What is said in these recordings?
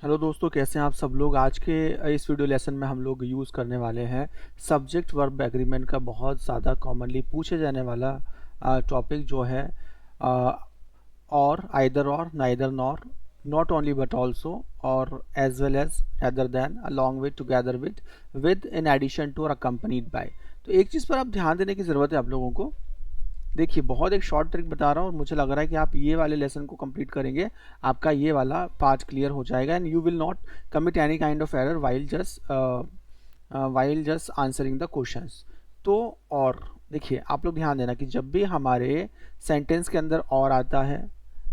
Hello दोस्तों, कैसे हैं आप सब लोग। आज के इस वीडियो लेसन में हम लोग यूज़ करने वाले हैं सब्जेक्ट वर्ब एग्रीमेंट का बहुत ज़्यादा कॉमनली पूछे जाने वाला टॉपिक जो है और either or neither nor not only but also और as well as rather than along with together with in addition to और अकम्पनीड बाय। तो एक चीज़ पर आप ध्यान देने की ज़रूरत है आप लोगों को। देखिए, बहुत एक शॉर्ट ट्रिक बता रहा हूँ और मुझे लग रहा है कि आप ये वाले लेसन को कंप्लीट करेंगे, आपका ये वाला पार्ट क्लियर हो जाएगा and you will not commit any kind of error while just answering the questions. तो और देखिए, आप लोग ध्यान देना कि जब भी हमारे सेंटेंस के अंदर और आता है,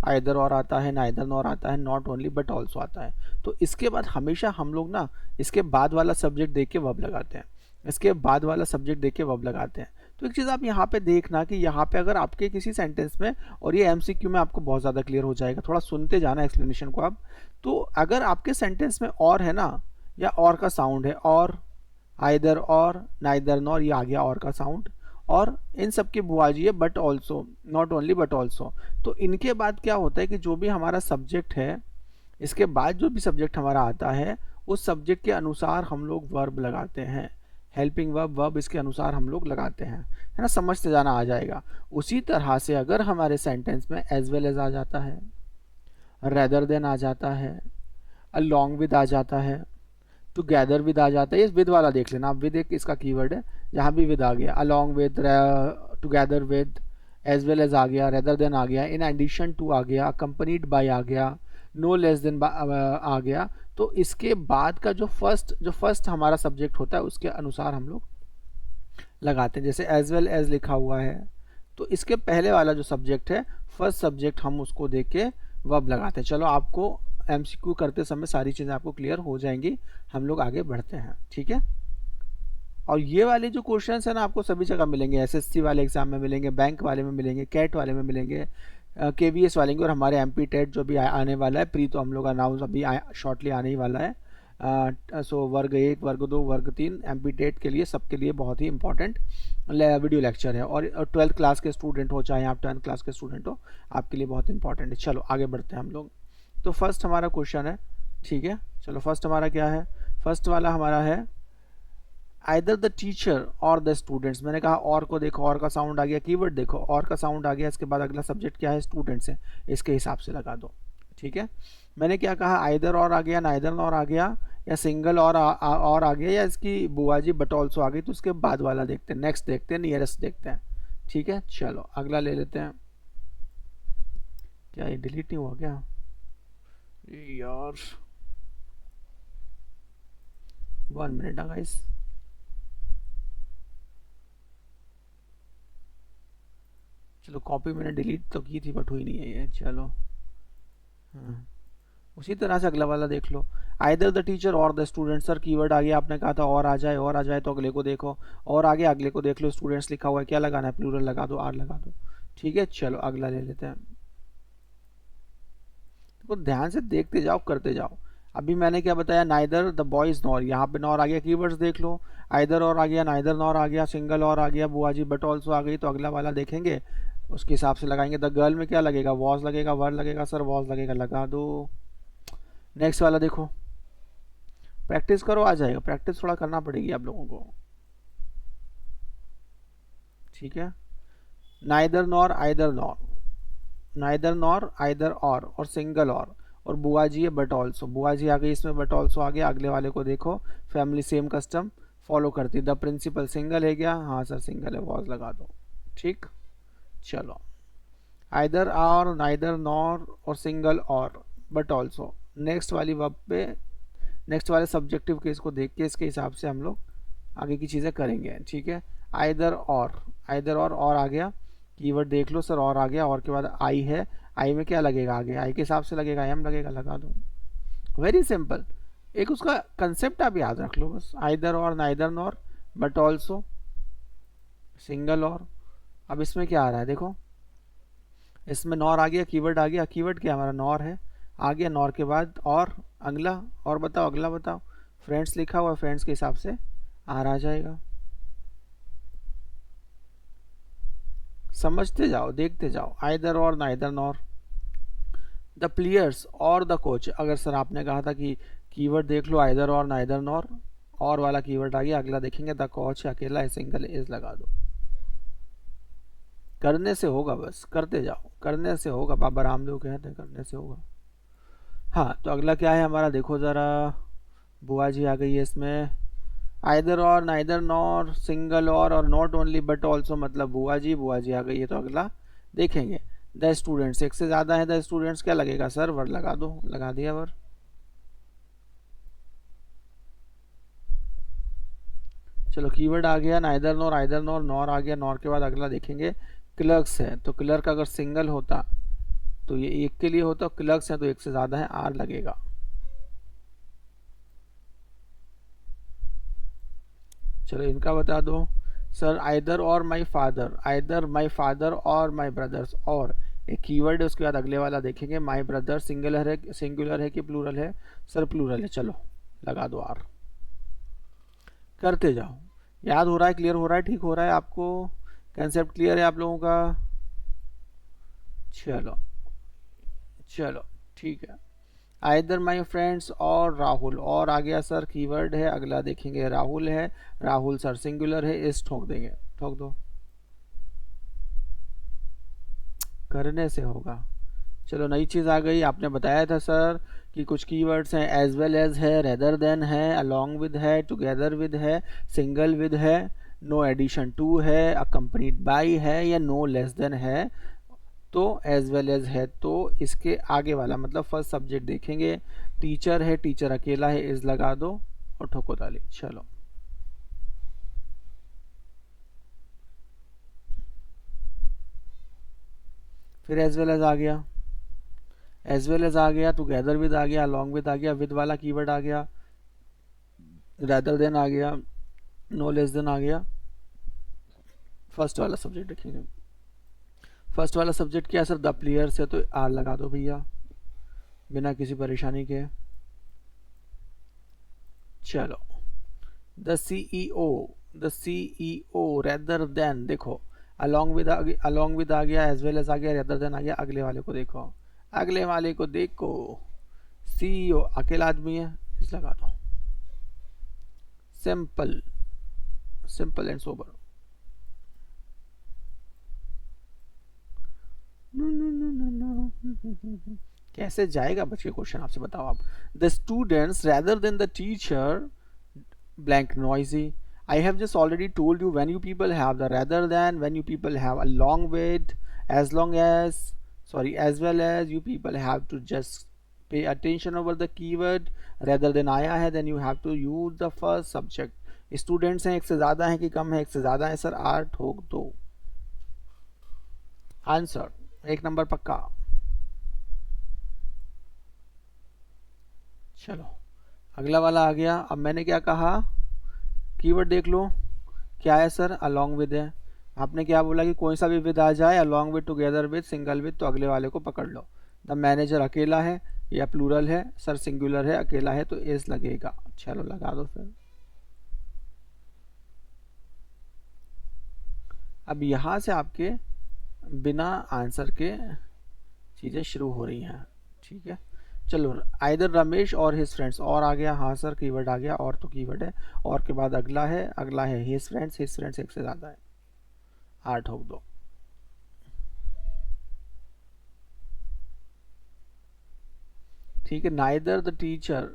आइदर और आता है, नाइदर नॉर आता है, नॉट ओनली बट ऑल्सो आता है, तो इसके बाद हमेशा हम लोग ना इसके बाद वाला सब्जेक्ट देख के वर्ब लगाते हैं, इसके बाद वाला सब्जेक्ट देख के वर्ब लगाते हैं। तो एक चीज़ आप यहाँ पे देखना कि यहाँ पे अगर आपके किसी सेंटेंस में, और ये एमसीक्यू में आपको बहुत ज़्यादा क्लियर हो जाएगा, थोड़ा सुनते जाना एक्सप्लेनेशन को आप। तो अगर आपके सेंटेंस में और है ना, या और का साउंड है, और आइदर और नाइदर नॉर, ये आ गया और का साउंड, और इन सब की बुआजी है but also, not only but also. तो इनके बाद क्या होता है कि जो भी हमारा सब्जेक्ट है, इसके बाद जो भी सब्जेक्ट हमारा आता है, उस सब्जेक्ट के अनुसार हम लोग वर्ब लगाते हैं। हेल्पिंग वर्ब, वर्ब इसके अनुसार हम लोग लगाते हैं, है ना। समझते जाना आ जाएगा। उसी तरह से अगर हमारे सेंटेंस में एज वेल एज आ जाता है, रेदर देन आ जाता है, अलॉन्ग विद आ जाता है, टुगेदर विद आ जाता है, ये विद वाला देख लेना आप, विद एक इसका कीवर्ड है, जहाँ भी विद आ गया, along with, together with, as well as आ गया, रेदर देन आ गया, इन एडिशन टू आ गया, अकम्पनीड बाय आ गया, नो लेस देन आ गया, तो इसके बाद का जो फर्स्ट हमारा सब्जेक्ट होता है उसके अनुसार हम लोग लगाते हैं। जैसे एज वेल एज लिखा हुआ है, तो इसके पहले वाला जो सब्जेक्ट है, फर्स्ट सब्जेक्ट, हम उसको देख के वर्ब लगाते हैं। चलो, आपको एमसीक्यू करते समय सारी चीज़ें आपको क्लियर हो जाएंगी। हम लोग आगे बढ़ते हैं, ठीक है। और ये वाले जो क्वेश्चंस है ना, आपको सभी जगह मिलेंगे, एसएससी वाले एग्जाम में मिलेंगे, बैंक वाले में मिलेंगे, कैट वाले में मिलेंगे, केवीएस वाले में, और हमारे एमपी टेट जो भी आने वाला है, प्री तो हम लोग अनाउंस अभी शॉर्टली आने ही वाला है। सो वर्ग 1, वर्ग 2, वर्ग 3 एमपी टेट के लिए, सबके लिए बहुत ही इंपॉर्टेंट वीडियो लेक्चर है। और 12th क्लास के स्टूडेंट हो, चाहे आप 10th क्लास के स्टूडेंट हो, आपके लिए बहुत इंपॉर्टेंट है। चलो आगे बढ़ते हैं हम लोग। तो फर्स्ट हमारा क्वेश्चन है, ठीक है। चलो, फर्स्ट हमारा क्या है, फर्स्ट वाला हमारा है आइदर द टीचर और द स्टूडेंट्स। मैंने कहा और को देखो, और का साउंड आ गया, कीवर्ड देखो, और का साउंड आ गया, इसके बाद अगला सब्जेक्ट क्या है, स्टूडेंट्स है, इसके हिसाब से लगा दो, ठीक है। मैंने क्या कहा, आइदर और आ गया, नाइदर नॉर आ गया, या सिंगल और आ गया, या इसकी बुआजी बट ऑल्सो आ गई, तो उसके बाद वाला देखते हैं, नेक्स्ट देखते हैं, नियरेस्ट देखते हैं, ठीक है। चलो अगला ले लेते हैं। क्या ये डिलीट नहीं हुआ क्या यार, 1 मिनट गाइस। चलो, कॉपी मैंने डिलीट तो की थी बट हुई नहीं है ये, चलो। हाँ, उसी तरह से अगला वाला देख लो। आइदर द टीचर और द स्टूडेंट। सर कीवर्ड आ गया, आपने कहा था और आ जाए, और आ जाए, तो अगले को देखो, और आगे अगले को देख लो, स्टूडेंट्स लिखा हुआ है, क्या लगाना है, प्लूरल लगा दो, आर लगा दो, ठीक है। चलो अगला ले लेते हैं। तो ध्यान से देखते जाओ, करते जाओ। अभी मैंने क्या बताया, नाइदर द बॉयज नॉर, यहाँ पे नॉर आ गया, कीवर्ड्स देख लो। आइदर और आ गया, नाइदर नॉर आ गया, सिंगल और आ गया, बुआजी बट ऑल्सो आ गई, तो अगला वाला देखेंगे, उसके हिसाब से लगाएंगे। द गर्ल में क्या लगेगा, वॉज लगेगा, वर लगेगा, सर वॉज लगेगा, लगा दो। नेक्स्ट वाला देखो, प्रैक्टिस करो, आ जाएगा, प्रैक्टिस थोड़ा करना पड़ेगी आप लोगों को, ठीक है। Neither nor, either nor, neither nor, either और सिंगल और बुआजी है बट ऑल्सो, बुआजी आ गई इसमें, बट ऑल्सो आ गया। अगले वाले को देखो, फैमिली सेम कस्टम फॉलो करती, द प्रिंसिपल सिंगल है क्या, हाँ सर सिंगल है, वॉज लगा दो, ठीक। चलो, आइदर और, नाइदर नॉर और सिंगल और बट ऑल्सो, नेक्स्ट वाली वर्ब पे, नेक्स्ट वाले सब्जेक्टिव केस को देख के इसके हिसाब से हम लोग आगे की चीज़ें करेंगे, ठीक है। आइदर और, आइदर और आ गया, कीवर्ड देख लो सर, और आ गया, और के बाद आई है, आई में क्या लगेगा, आगे आई के हिसाब से लगेगा, एम लगेगा, लगा दो। Very simple. एक उसका कंसेप्ट आप याद रख लो बस, either or, neither nor, but also, single और। अब इसमें क्या आ रहा है देखो, इसमें नॉर आ गया, कीवर्ड आ गया, कीवर्ड क्या हमारा नॉर है, आ गया, नॉर के बाद और अगला, और बताओ अगला बताओ, फ्रेंड्स लिखा हुआ है, फ्रेंड्स के हिसाब से आर आ जाएगा। समझते जाओ, देखते जाओ, either or, neither nor, the players और द कोच। अगर सर आपने कहा था कि कीवर्ड देख लो आइदर और नाइदर नॉर, और वाला कीवर्ड आ गया, अगला देखेंगे द कोच अकेला है, सिंगल इज लगा दो। करने से होगा, बस करते जाओ, करने से होगा, बाबा रामदेव कहते हैं करने से होगा। हाँ तो अगला क्या है हमारा, देखो ज़रा, बुआ जी आ गई है इसमें। Either or neither nor single और नॉट ओनली बट ऑल्सो, मतलब बुआ जी आ गई है। तो अगला देखेंगे द स्टूडेंट्स, एक से ज़्यादा है द स्टूडेंट्स, क्या लगेगा सर, वर लगा दो, लगा दिया वर। चलो कीवर्ड आ गया neither nor, either nor, nor आ गया, नॉर के बाद अगला देखेंगे क्लर्क्स है। तो क्लर्क अगर सिंगल होता तो ये एक के लिए होता, क्लर्क्स है तो एक से ज़्यादा है, आर लगेगा। चलो इनका बता दो सर, आइदर और my father, either my father और माई ब्रदर्स, और एक कीवर्ड है, उसके बाद अगले वाला देखेंगे माई ब्रदर सिंगुलर है कि प्लूरल है, सर प्लूरल है। चलो लगा दो आर, करते जाओ। याद हो रहा है, क्लियर हो रहा है, ठीक हो रहा है आपको, कंसेप्ट क्लियर है आप लोगों का। चलो चलो ठीक है। आइदर माई फ्रेंड्स और राहुल, और आ गया सर कीवर्ड है, अगला देखेंगे राहुल है, राहुल सर सिंगुलर है, इस ठोक देंगे, ठोक दो, करने से होगा। चलो नई चीज़ आ गई, आपने बताया था सर कि कुछ कीवर्ड्स हैं, एज वेल एज है, रेदर देन है, अलोंग विद है, टुगेदर विद है, सिंगल विद है, नो एडिशन टू है, अकम्पनीड बाई है, या नो लेस देन है। तो एज वेल एज है तो इसके आगे वाला मतलब फर्स्ट सब्जेक्ट देखेंगे, टीचर है, टीचर अकेला है, इज लगा दो और ठोको ताली। चलो फिर एज वेल एज आ गया, एज वेल एज आ गया, टुगेदर विद आ गया, अलॉन्ग विद आ गया, विद वाला कीवर्ड आ गया, रेदर देन आ गया, नो लेस देन आ गया। फर्स्ट वाला सब्जेक्ट देखेंगे, फर्स्ट वाला सब्जेक्ट क्या है सर, द प्लेयर्स है तो आर लगा दो भैया, बिना किसी परेशानी के। चलो the CEO, the CEO rather than, देखो अलॉन्ग विद आ गया, एज वेल एज आ गया, रेदर देन आ गया, अगले वाले को देखो, अगले वाले को देखो, सीईओ अकेला आदमी है, इस लगा दो, सिंपल, सिंपल एंड सोबर। कैसे जाएगा बच्चे क्वेश्चन, आपसे बताओ आप। The students rather than the teacher blank noisy. I have just already told you, when you people have the rather than, when you people have along with, as long as, sorry, as well as, you people have to just pay attention over the keyword rather than आया है, then you have to use the first subject। Students हैं, एक से ज़्यादा है कि कम है, एक से ज़्यादा है सर, आर ठोक दो, आंसर एक नंबर पक्का। चलो अगला वाला आ गया, अब मैंने क्या कहा, कीवर्ड देख लो, क्या है सर, अलोंग विद है। आपने क्या बोला कि कोई सा भी विद आ जाए, along with, together with, single with, तो अगले वाले को पकड़ लो। द मैनेजर अकेला है या प्लूरल है, सर सिंगुलर है, अकेला है तो एस लगेगा। चलो लगा दो फिर। अब यहाँ से आपके बिना आंसर के चीज़ें शुरू हो रही हैं, ठीक है। चलो आइदर रमेश और हिज फ्रेंड्स, और आ गया, हाँ सर कीवर्ड आ गया, और तो कीवर्ड है, और के बाद अगला है, अगला है हिज फ्रेंड्स एक से ज़्यादा है, आर ठोक दो। ठीक है, neither the teacher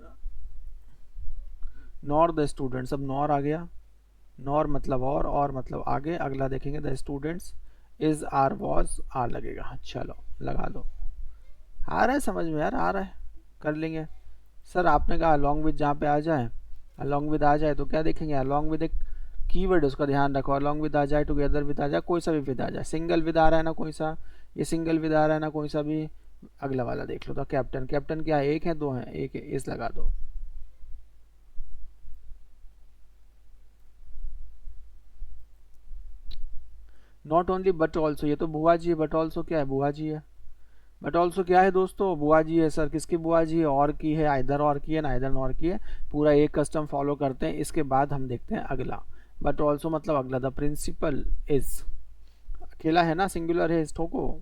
nor the students, अब नॉर आ गया, नॉर मतलब और मतलब आगे, अगला देखेंगे the students, is are was, are लगेगा। चलो लगा दो, आ रहा है समझ में यार, आ रहा है, कर लेंगे। सर आपने कहा अलॉन्ग विद, जहाँ पे आ जाए, अलॉन्ग विद आ जाए तो क्या देखेंगे, अलॉन्ग विद एक कीवर्ड है, उसका ध्यान रखो, अलॉन्ग विद आ जाए, टुगेदर विद आ जाए, कोई सा भी विद आ जाए, सिंगल विद आ रहा है ना कोई सा, ये सिंगल विद आ रहा है ना कोई सा भी। अगला वाला देख लो, तो कैप्टन, कैप्टन क्या है, एक है दो है, एक है, इस लगा दो। नॉट ओनली बट ऑल्सो, ये तो बुआ जी है, बट ऑल्सो क्या है, बुआ जी है, बट ऑल्सो क्या है दोस्तों, बुआ जी है सर, किसकी बुआ जी है, और की है, आइदर और की है, नाइदर नॉर की है, पूरा एक कस्टम फॉलो करते हैं। इसके बाद हम देखते हैं अगला, बट ऑल्सो मतलब अगला, द प्रिंसिपल इज, अकेला है ना, सिंगुलर है, इस ठोको।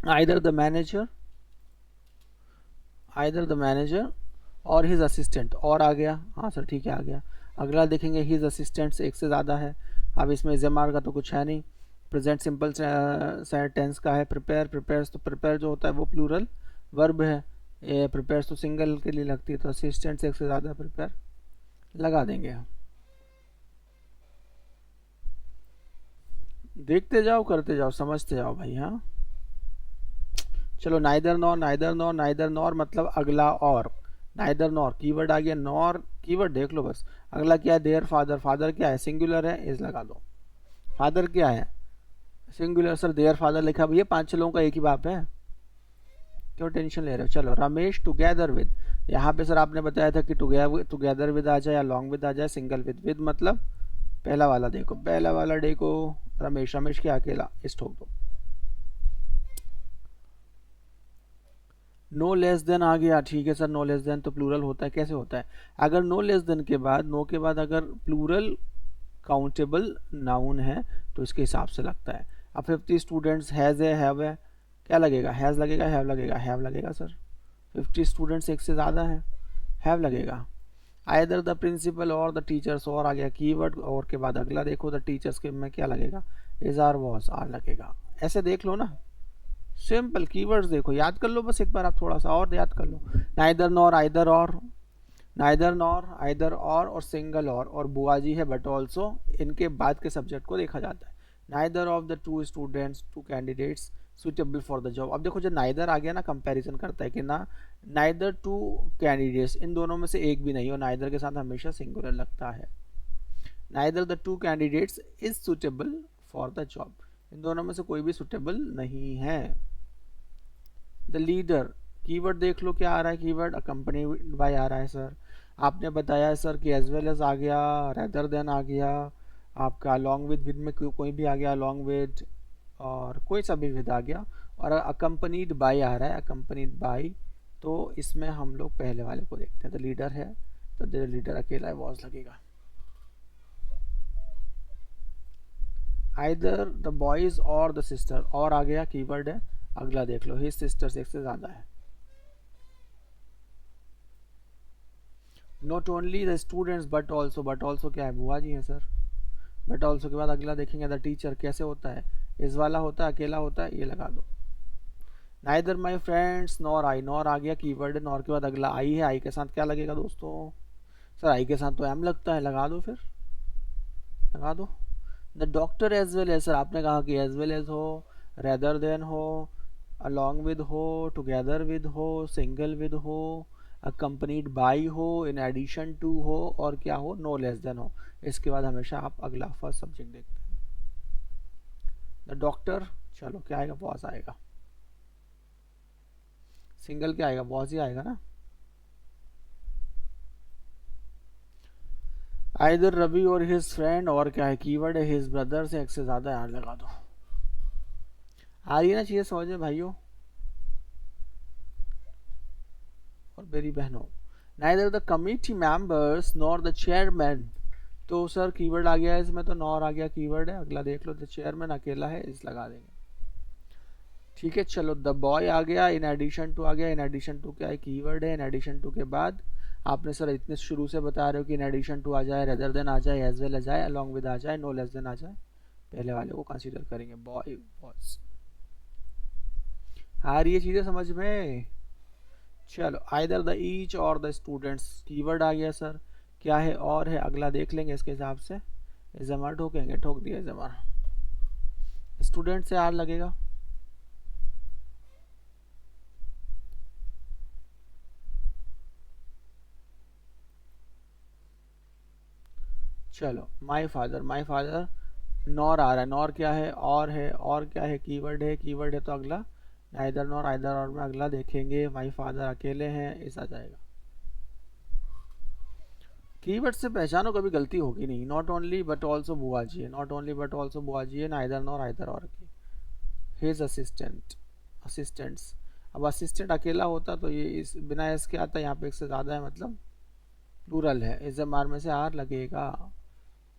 Either the manager, either the manager or his assistant, or आ गया, हाँ सर ठीक है आ गया। अगला देखेंगे हिज असिस्टेंट्स, एक से ज़्यादा है। अब इसमें जमार का तो कुछ है नहीं। प्रेजेंट सिंपल टेंस का है प्रिपेयर, प्रिपेयर्स, तो प्रिपेयर जो होता है वो प्लूरल वर्ब है, ये प्रिपेयर्स तो सिंगल के लिए लगती है, तो असिस्टेंट्स एक से ज़्यादा, प्रिपेयर लगा देंगे। देखते जाओ करते जाओ समझते जाओ भाई। हाँ चलो, neither nor, neither nor, neither nor मतलब अगला और, नाइदर नॉर कीवर्ड आ गया, नॉर कीवर्ड देख लो बस। अगला क्या है, देयर फादर, फादर क्या है सिंगुलर है, इस लगा दो। फादर क्या है सिंगुलर, सर देयर फादर लिखा, भैया 5-6 लोगों का एक ही बाप है, क्यों टेंशन ले रहे हो। चलो, रमेश टुगेदर विद, यहाँ पे सर आपने बताया था कि टुगेदर विद आ जाए या लॉन्ग विद आ जाए, सिंगल विद मतलब पहला वाला देखो, पहला वाला देखो, रमेश, रमेश क्या अकेला, इस ठोक दो। नो लेस देन आ गया, ठीक है सर, नो लेस देन तो प्लूरल होता है, कैसे होता है, अगर नो लेस देन के बाद, नो के बाद अगर प्लूरल काउंटेबल नाउन है तो इसके हिसाब से लगता है। अब 50 स्टूडेंट्स, हैज़ है, हैव है, क्या लगेगा, हैज़ लगेगा, हैव लगेगा, हैव लगेगा सर, 50 स्टूडेंट्स एक से ज़्यादा है, हैव लगेगा। आइदर द प्रिंसिपल और द टीचर्स, और आ गया कीवर्ड, और के बाद अगला देखो द टीचर्स के में क्या लगेगा, इज आर वॉज, आर लगेगा। ऐसे देख लो ना, सिंपल कीवर्ड्स देखो, याद कर लो बस एक बार, आप थोड़ा सा और याद कर लो। Neither nor, either or, neither nor, either और सिंगल और बुआजी है बट ऑल्सो, इनके बाद के सब्जेक्ट को देखा जाता है। Neither of the two students, two candidates suitable for the job. अब देखो जब नाइदर आ गया ना, कंपैरिजन करता है कि ना, नाइदर टू कैंडिडेट्स, इन दोनों में से एक भी नहीं, और नाइदर के साथ हमेशा सिंगुलर लगता है। Neither the two candidates is suitable for the job, इन दोनों में से कोई भी सुटेबल नहीं है। द लीडर, कीवर्ड देख लो क्या आ रहा है, कीवर्ड अकम्पनी बाय आ रहा है सर। आपने बताया है सर कि एज वेल एज आ गया, रेदर देन आ गया, आपका अलॉन्ग विद में कोई भी आ गया, अलॉन्ग विद और कोई सा भी विद आ गया, और अकम्पनीड बाय आ रहा है, अकम्पनीड बाय, तो इसमें हम लोग पहले वाले को देखते हैं। द लीडर है तो द लीडर अकेला है, वॉज लगेगा। आइदर द बॉयज और द सिस्टर, और आ गया कीवर्ड है, अगला देख लो, हिज सिस्टर्स एक से ज़्यादा है। Not only the students but also क्या है, बुआ जी हैं सर। बट ऑल्सो के बाद अगला देखेंगे द टीचर, कैसे होता है, इस वाला होता है, अकेला होता है, ये लगा दो। Neither my friends nor I, nor आ गया कीवर्ड, नॉर के बाद अगला आई है, आई के साथ क्या लगेगा दोस्तों, सर आई के साथ तो एम लगता है, लगा दो फिर, लगा दो। The doctor as well as, sir आपने कहा कि एज वेल एज हो, रेदर देन हो, अलॉन्ग विद हो, टुगेदर विद हो, सिंगल विद हो, अकम्पनीड बाई हो, इन एडिशन टू हो, और क्या हो, नो लेस देन हो। इसके बाद हमेशा आप अगला फर्स्ट सब्जेक्ट देखते हैं। द डॉक्टर, चलो क्या आएगा, बॉस आएगा, सिंगल क्या आएगा, बॉस ही आएगा ना। आइदर रवि और हिज फ्रेंड, और क्या है कीवर्ड है, हिज ब्रदर से एक से ज्यादा, यार लगा दो। आ रही है ना चीजें समझ में भाइयों और मेरी बहनों। Neither the committee members nor the chairman, तो सर कीवर्ड आ गया है इसमें, तो नॉर आ गया कीवर्ड है, अगला देख लो, द चेयरमैन अकेला है, इस लगा देंगे। ठीक है चलो, द बॉय आ गया, इन एडिशन टू आ गया, इन एडिशन टू क्या है, कीवर्ड है, इन एडिशन टू के बाद आपने सर इतने शुरू से बता रहे हो कि इन एडिशन टू आ जाए, रेदर देन आ जाए, एज वेल आ जाए, अलॉन्ग विद आ जाए, नो लेस देन आ जाए, पहले वाले को कंसीडर करेंगे, बॉय वॉज। आ रही है चीजें समझ में। चलो, आइदर द ईच और द स्टूडेंट्स, कीवर्ड आ गया सर, क्या है, और है, अगला देख लेंगे इसके हिसाब से, जमर ठोकेंगे, ठोक दिया जमर, स्टूडेंट से आर लगेगा। चलो, my father, my father, nor आ रहा है, नॉर क्या है, और क्या है, कीवर्ड है, कीवर्ड है तो अगला नाइदर नॉर, आइदर और में अगला देखेंगे, माई फादर अकेले हैं, इस आ जाएगा। कीवर्ड से पहचानो, कभी गलती होगी नहीं। नॉट ओनली बट ऑल्सो बुआ जी है, नॉट ओनली बट ऑल्सो बुआ जी है, नाइदर नॉर आइदर और की। हिज असिस्टेंट, असिस्टेंट्स, अब असिस्टेंट अकेला होता तो ये इस बिना इसके आता, यहाँ पे एक से ज़्यादा है मतलब प्लूरल है, इस एम आर में से आर लगेगा,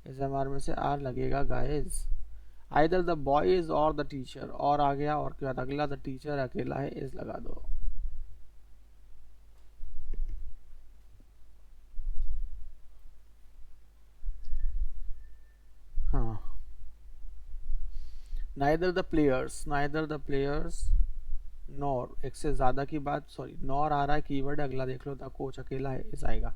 इस एम आर में से आर लगेगा गाइस। आइदर द बॉयज और द टीचर, और आ गया और क्या अगला, द टीचर अकेला है, इस लगा दो। हाँ, neither the players, neither the players nor, एक से ज्यादा की बात, सॉरी नॉर आ रहा है कीवर्ड, अगला देख लो, द कोच अकेला है, इस आएगा।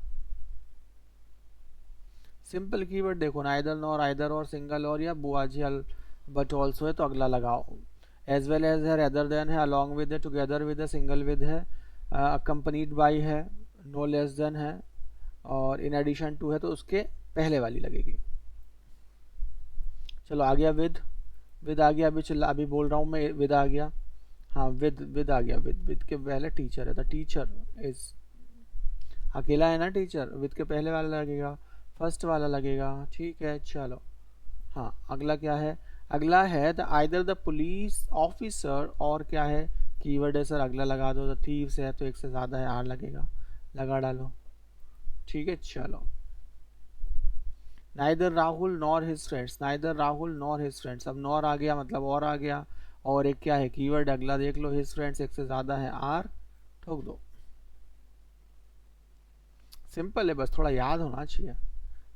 सिंपल कीवर्ड देखो, नाइदर नॉर, आइदर और, सिंगल और, या बुआजी बट ऑल्सो है तो अगला लगाओ। एज वेल एज है, रेदर देन है, अलॉन्ग विद है, टुगेदर विद है, सिंगल विद है, अकम्पनीड बाई है, नो लेस देन है, और इन एडिशन टू है तो उसके पहले वाली लगेगी। चलो आ गया विद, विद आ गया, अभी बोल रहा हूँ मैं, विद आ गया। हाँ विद आ गया, विद के पहले टीचर है, द टीचर इज, अकेला है ना टीचर, विद के पहले वाला लगेगा, फर्स्ट वाला लगेगा, ठीक है चलो। हाँ अगला क्या है, अगला है the either the police officer, और क्या है कीवर्ड है सर, अगला लगा दो, द थीव्स है तो एक से ज़्यादा है, आर लगेगा, लगा डालो, ठीक है चलो। Neither Rahul nor his friends, neither Rahul nor his friends, अब नॉर आ गया मतलब और आ गया, और एक क्या है कीवर्ड, अगला देख लो, हिज फ्रेंड्स एक से ज़्यादा है, आर ठोक दो। सिंपल है, बस थोड़ा याद होना चाहिए।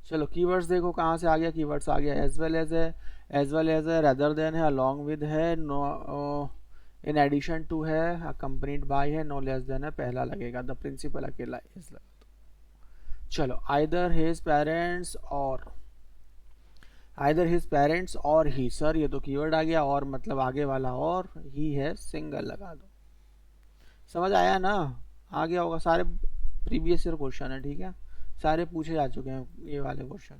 चलो कीवर्ड्स देखो कहाँ से आ गया, कीवर्ड्स आ गया एज वेल एज है, एज वेल एज है, रेदर देन है, अलॉन्ग विद है, नो इन एडिशन टू है, अकम्पनीड बाय है, नो लेस देन है, पहला लगेगा, द प्रिंसिपल अकेला इस लगा दो। चलो आइदर हिज पेरेंट्स और, आइदर हिज पेरेंट्स और ही, सर ये तो कीवर्ड आ गया, और मतलब आगे वाला और ही है, सिंगल लगा दो। समझ आया ना, आ गया होगा, सारे प्रीवियस ईयर क्वेश्चन है, ठीक है, सारे पूछे जा चुके हैं ये वाले क्वेश्चन,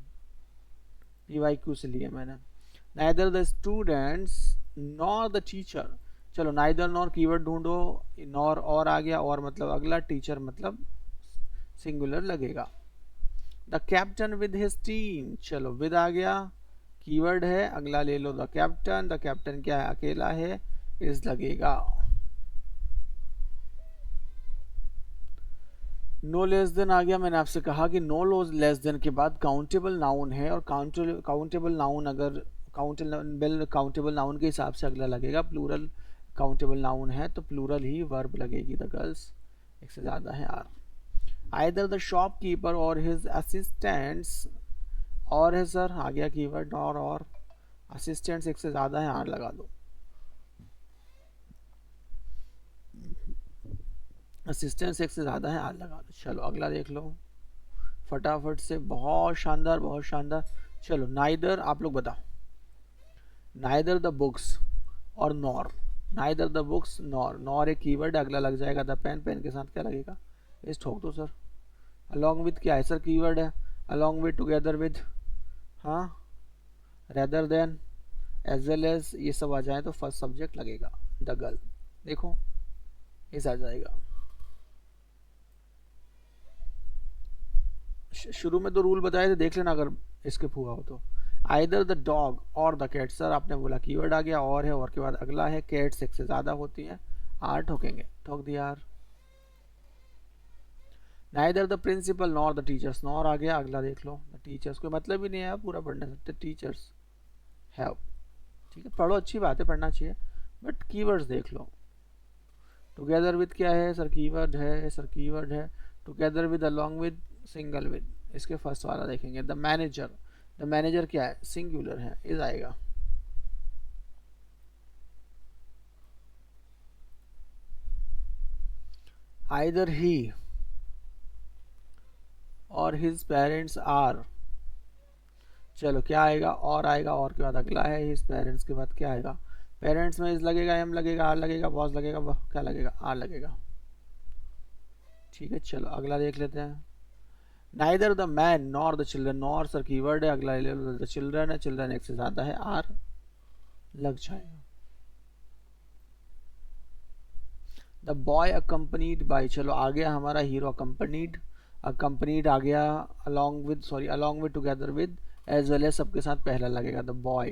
पीवाईक्यू से लिए मैंने। Neither the students nor the teacher, चलो नाइदर नॉर कीवर्ड ढूंढो, नॉर और आ गया, और मतलब अगला, टीचर मतलब सिंगुलर लगेगा। The captain with his team, चलो विद आ गया, कीवर्ड है, अगला ले लो, द कैप्टन, द कैप्टन क्या है अकेला है, इस लगेगा। नो लेस देन आ गया, मैंने आपसे कहा कि नो लेस देन के बाद काउंटेबल नाउन है, और काउंटेबल नाउन अगर काउंटेबल नाउन के हिसाब से अगला लगेगा, प्लूरल काउंटेबल नाउन है तो प्लूरल ही वर्ब लगेगी, द गर्ल्स एक से ज़्यादा है, आर। आइदर द शॉपकीपर और हिज असिस्टेंट्स, और है सर, आ गया कीवर्ड और असिस्टेंट्स एक से ज़्यादा है, आर लगा दो। असिस्टेंट्स एक से ज़्यादा है, आर लगा दो। चलो अगला देख लो फटाफट से, बहुत शानदार बहुत शानदार। चलो नाइदर, आप लोग बताओ, नाइदर द बुक्स और nor, neither the books nor, nor एक कीवर्ड, अगला लग जाएगा द पेन, पेन के साथ क्या लगेगा, इस ठोक दो सर। अलॉन्ग विद क्या है सर, कीवर्ड है, अलॉन्ग विद, टुगेदर विद, हाँ, rather than, as well as, ये सब आ जाए तो फर्स्ट सब्जेक्ट लगेगा, द गर्ल, देखो इस आ जाएगा। शुरू में तो रूल बताए थे, देख लेना अगर स्किप हुआ हो तो। आइदर द डॉग और द कैट, सर आपने बोला कीवर्ड आ गया, और है, और के बाद अगला है, कैट्स एक से ज़्यादा होती हैं, आर ठोकेंगे, ठोक दिया are. Neither the principal nor the teachers, nor आ गया, अगला देख लो, द टीचर्स, कोई मतलब ही नहीं है पूरा पढ़ने से, टीचर्स हैव, ठीक है पढ़ो, अच्छी बात है पढ़ना चाहिए, बट कीवर्ड्स देख लो। टुगेदर विद क्या है सर, कीवर्ड है सर, कीवर्ड है, together with, along with, single with, इसके फर्स्ट वाला देखेंगे, द मैनेजर, द मैनेजर क्या है सिंगुलर है, इज आएगा। आइदर ही और हिज पेरेंट्स आर, चलो क्या आएगा, और आएगा, और के बाद अगला है, हिज पेरेंट्स के बाद क्या आएगा, पेरेंट्स में इज लगेगा, एम लगेगा, आर लगेगा, बॉस लगेगा, क्या लगेगा, आर लगेगा, ठीक है चलो अगला देख लेते हैं। Neither the man nor the children, nor sir keyword है, अगला ले लो, द चिल्ड्रन है, चिल्ड्रन एक से ज्यादा है, आर लग जाएगा। द बॉय अकम्पनीड बाई, चलो आ गया हमारा हीरो, अकम्पनीड, अकम्पनीड आ गया, along with, sorry along with, together with, as well as, सबके साथ पहला लगेगा, द बॉय,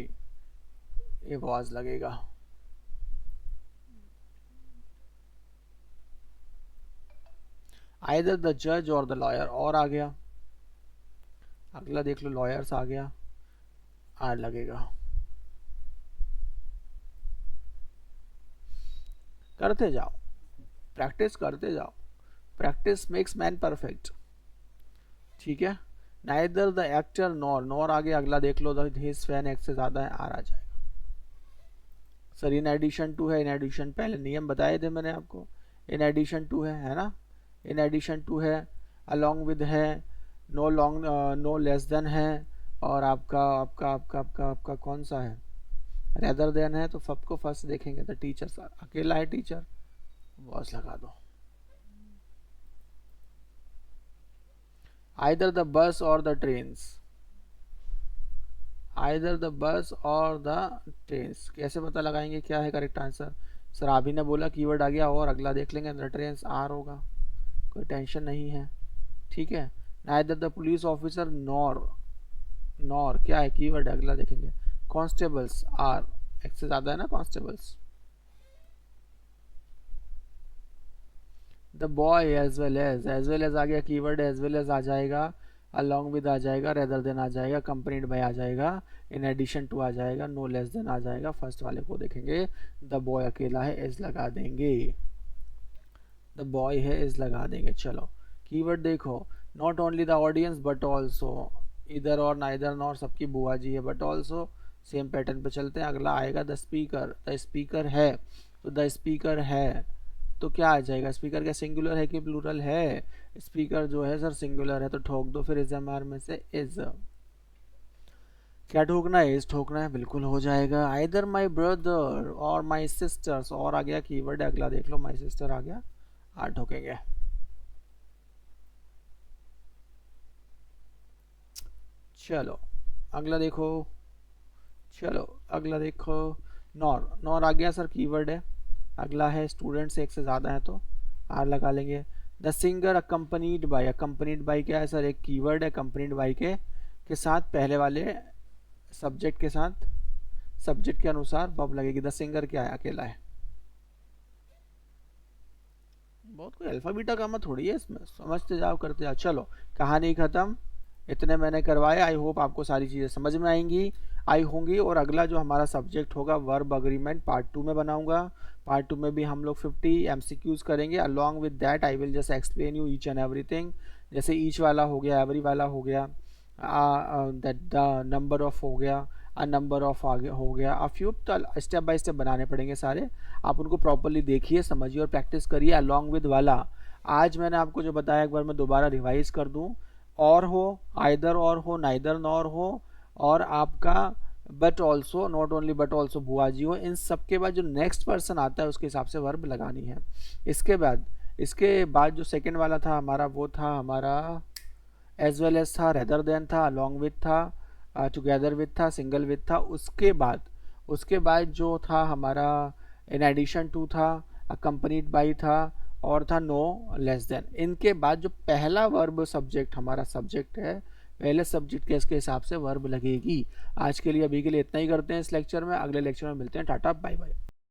ये वॉज लगेगा। आइदर द जज और द लॉयर, और आ गया, अगला देख लो, लॉयर्स आ गया, आर लगेगा। करते जाओ, प्रैक्टिस करते जाओ, प्रैक्टिस मेक्स मैन परफेक्ट, ठीक है। Neither the actor nor, nor आगे अगला देख लो, हिज फैन एक से ज्यादा है, आर आ जाएगा। सर इन एडिशन टू है, इन एडिशन पहले नियम बताए थे मैंने आपको, इन एडिशन टू है ना, इन एडिशन टू है, अलॉन्ग विद है, no long, no less than है, और आपका आपका आपका आपका आपका कौन सा है, रेदर देन है। तो फब को फर्स्ट देखेंगे तो टीचर, सर अकेला है टीचर, बॉस लगा दो। आइदर द बस और the trains, either the bus और द ट्रेन्स, कैसे पता लगाएंगे क्या है करेक्ट आंसर। सर अभी ने बोला कीवर्ड आ गया और अगला देख लेंगे, द ट्रेन्स आर होगा, कोई टेंशन नहीं है, ठीक है। Neither the police officer nor, nor क्या है कीवर्ड, अगला देखेंगे, कॉन्स्टेबल्स आर, एक से ज्यादा है ना constables. The boy as well as आ गया कीवर्ड, एज वेल एज आ जाएगा, अलॉन्ग विद आ जाएगा, रेदर देन आ जाएगा, कंपनीड बाय आ जाएगा, इन एडिशन टू आ जाएगा, नो लेस देन आ जाएगा। फर्स्ट वाले को देखेंगे, द बॉय अकेला है, एज लगा देंगे, द बॉय है एज लगा देंगे। चलो कीवर्ड देखो, not only the audience but also, इधर और नाइदर नॉर सबकी बुआ जी है, बट ऑल्सो सेम पैटर्न पे चलते हैं। अगला आएगा द स्पीकर, द स्पीकर है, तो द स्पीकर है तो क्या आ जाएगा, स्पीकर क्या सिंगुलर है कि प्लूरल है, स्पीकर जो है सर सिंगुलर है, तो ठोक दो फिर इज एम आर में से इज, क्या ठोकना है, इज ठोकना है, बिल्कुल हो जाएगा। आइदर माई ब्रदर और माई सिस्टर्स, और आ गया कीवर्ड, अगला देख लो, माई सिस्टर आ गया, आर ठोकेंगे। चलो अगला देखो, चलो अगला देखो, नॉर, नॉर आ गया सर कीवर्ड है, अगला है स्टूडेंट्स एक से ज़्यादा है तो आर लगा लेंगे। The singer accompanied by, accompanied by क्या है सर, एक कीवर्ड है, अकम्पनीड बाई के साथ पहले वाले सब्जेक्ट के साथ, सब्जेक्ट के अनुसार वर्ब लगेगी। द सिंगर क्या है, अकेला है, बहुत कोई अल्फा बीटा का मत थोड़ी है इसमें, समझते जाओ करते जाओ। चलो कहानी खत्म, इतने मैंने करवाए, आई होप आपको सारी चीज़ें समझ में आएंगी, आई होंगी। और अगला जो हमारा सब्जेक्ट होगा वर्ब अग्रीमेंट, पार्ट 2 में बनाऊंगा। पार्ट 2 में भी हम लोग 50 MCQs करेंगे, along with that I will just explain you each and everything, जैसे ईच वाला हो गया, एवरी वाला हो गया, दैट द नंबर ऑफ हो गया, अ नंबर ऑफ आगे हो गया, अ फ्यू, तो स्टेप बाय स्टेप बनाने पड़ेंगे सारे, आप उनको प्रॉपरली देखिए, समझिए और प्रैक्टिस करिए। अलॉन्ग विद वाला आज मैंने आपको जो बताया एक बार मैं दोबारा रिवाइज कर दूं, और हो, आइदर और हो, नाइदर नॉर हो, और आपका but also, not only but also बुआ जी हो, इन सब के बाद जो नेक्स्ट पर्सन आता है उसके हिसाब से वर्ब लगानी है। इसके बाद जो सेकंड वाला था हमारा, वो था हमारा एज वेल एज था, रेदर देन था, अलॉन्ग विथ था, टुगेदर विथ था, सिंगल विथ था। उसके बाद जो था हमारा इन एडिशन टू था, अकम्पनीड बाई था, और था नो लेस देन। इनके बाद जो पहला वर्ब सब्जेक्ट हमारा सब्जेक्ट है, पहले सब्जेक्ट के इसके हिसाब से वर्ब लगेगी। आज के लिए अभी के लिए इतना ही करते हैं इस लेक्चर में, अगले लेक्चर में मिलते हैं, टाटा बाय बाय।